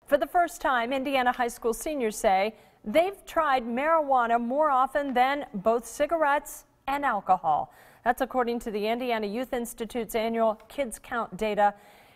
For the first time, Indiana high school seniors say they've tried marijuana more often than both cigarettes and alcohol. That's according to the Indiana Youth Institute's annual Kids Count data.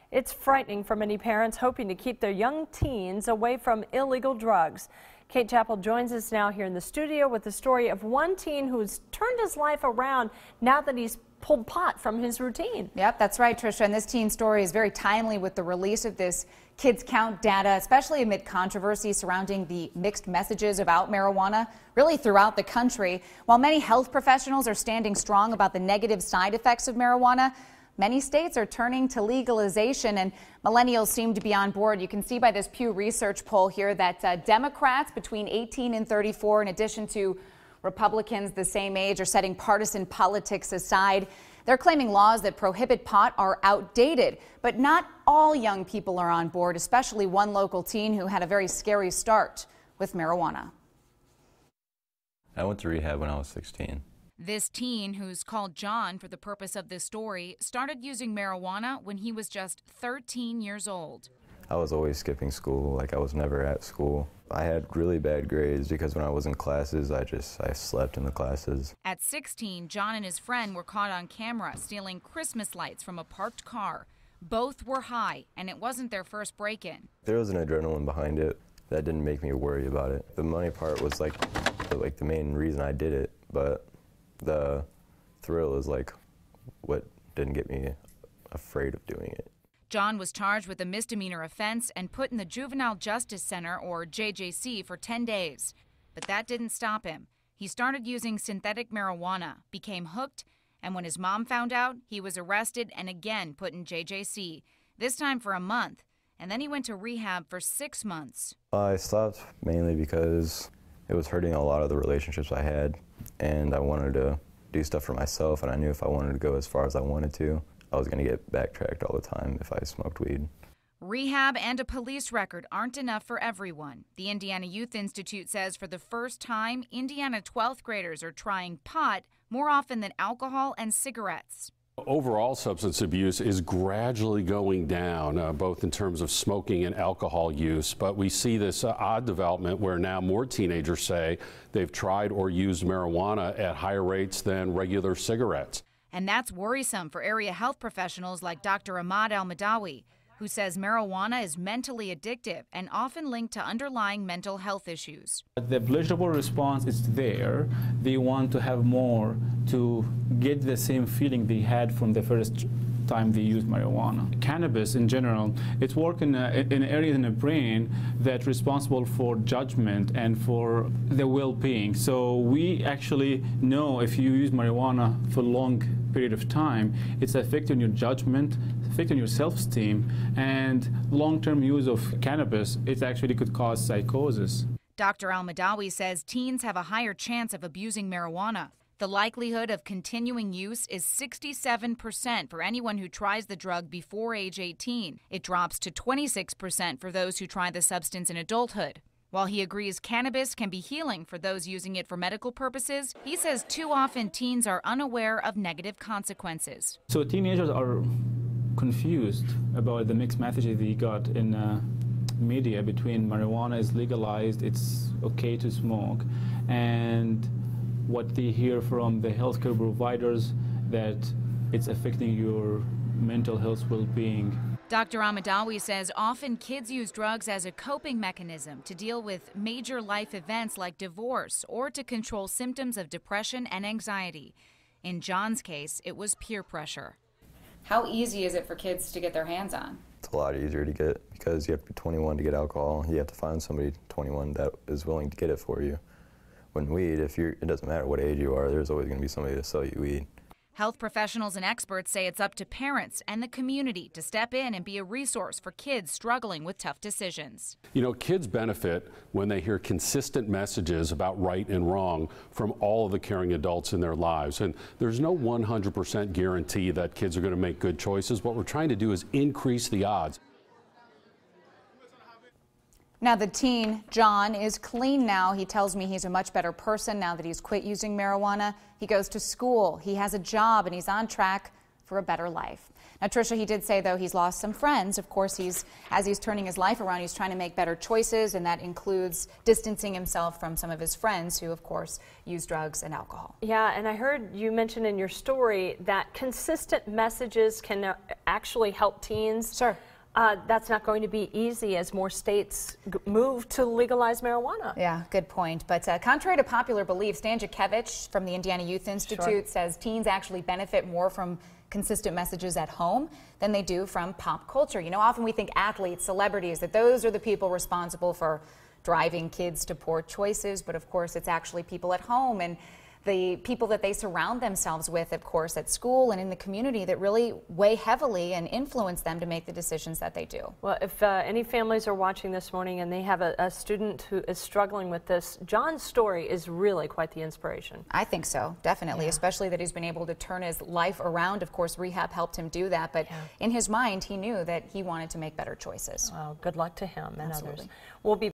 It's frightening for many parents hoping to keep their young teens away from illegal drugs. Kate Chappell joins us now here in the studio with the story of one teen who's turned his life around now that he's pulled pot from his routine. Yep, that's right, Tricia. And this teen story is very timely with the release of this Kids Count data, especially amid controversy surrounding the mixed messages about marijuana really throughout the country. While many health professionals are standing strong about the negative side effects of marijuana, many states are turning to legalization, and millennials seem to be on board. You can see by this Pew Research poll here that Democrats between 18 and 34, in addition to Republicans the same age, are setting partisan politics aside. They're claiming laws that prohibit pot are outdated, but not all young people are on board, especially one local teen who had a very scary start with marijuana. I went to rehab when I was 16. This teen, who's called John for the purpose of this story, started using marijuana when he was just 13 years old. I was always skipping school, like I was never at school. I had really bad grades because when I was in classes, I slept in the classes. At 16, John and his friend were caught on camera stealing Christmas lights from a parked car. Both were high, and it wasn't their first break-in. There was an adrenaline behind it that didn't make me worry about it. The money part was like the main reason I did it, but the thrill is like what didn't get me afraid of doing it. John was charged with a misdemeanor offense and put in the Juvenile Justice Center, or JJC, for 10 days. But that didn't stop him. He started using synthetic marijuana, became hooked, and when his mom found out, he was arrested and again put in JJC, this time for a month. And then he went to rehab for 6 months. I stopped mainly because it was hurting a lot of the relationships I had, and I wanted to do stuff for myself, and I knew if I wanted to go as far as I wanted to, I was going to get backtracked all the time if I smoked weed. Rehab and a police record aren't enough for everyone. The Indiana Youth Institute says for the first time, Indiana 12th graders are trying pot more often than alcohol and cigarettes. Overall substance abuse is gradually going down, both in terms of smoking and alcohol use. But we see this odd development where now more teenagers say they've tried or used marijuana at higher rates than regular cigarettes. And that's worrisome for area health professionals like Dr. Ahmad Al-Madawi, who says marijuana is mentally addictive and often linked to underlying mental health issues. The pleasurable response is there. They want to have more to get the same feeling they had from the first time they used marijuana. Cannabis in general, it's working in areas in the brain that's responsible for judgment and for the well-being. So we actually know if you use marijuana for a long period of time, it's affecting your judgment, affecting your self-esteem, and long-term use of cannabis, it actually could cause psychosis. Dr. Al-Madawi says teens have a higher chance of abusing marijuana. The likelihood of continuing use is 67% for anyone who tries the drug before age 18. It drops to 26% for those who try the substance in adulthood. While he agrees cannabis can be healing for those using it for medical purposes, he says too often teens are unaware of negative consequences. So teenagers are confused about the mixed messages they got in media between marijuana is legalized, it's okay to smoke, and what they hear from the healthcare providers that it's affecting your mental health well-being. Dr. Al-Madawi says often kids use drugs as a coping mechanism to deal with major life events like divorce or to control symptoms of depression and anxiety. In John's case, it was peer pressure. How easy is it for kids to get their hands on? It's a lot easier to get because you have to be 21 to get alcohol. You have to find somebody 21 that is willing to get it for you. When weed, it doesn't matter what age you are, there's always going to be somebody to sell you weed. Health professionals and experts say it's up to parents and the community to step in and be a resource for kids struggling with tough decisions. You know, kids benefit when they hear consistent messages about right and wrong from all of the caring adults in their lives. And there's no 100% guarantee that kids are going to make good choices. What we're trying to do is increase the odds. Now the teen, John, is clean now. He tells me he's a much better person now that he's quit using marijuana. He goes to school, he has a job, and he's on track for a better life. Now, Tricia, he did say, though, he's lost some friends. Of course, as he's turning his life around, he's trying to make better choices, and that includes distancing himself from some of his friends who, of course, use drugs and alcohol. Yeah, and I heard you mention in your story that consistent messages can actually help teens. Sure. That's not going to be easy as more states move to legalize marijuana. Yeah, good point. But contrary to popular belief, Stan Jurkevich from the Indiana Youth Institute says teens actually benefit more from consistent messages at home than they do from pop culture. You know, often we think athletes, celebrities, that those are the people responsible for driving kids to poor choices, but of course it's actually people at home and the people that they surround themselves with, of course, at school and in the community that really weigh heavily and influence them to make the decisions that they do. Well, if any families are watching this morning and they have a student who is struggling with this, John's story is really quite the inspiration. I think so, definitely, especially that he's been able to turn his life around. Of course, rehab helped him do that, but in his mind, he knew that he wanted to make better choices. Well, good luck to him and Absolutely. others. We'll be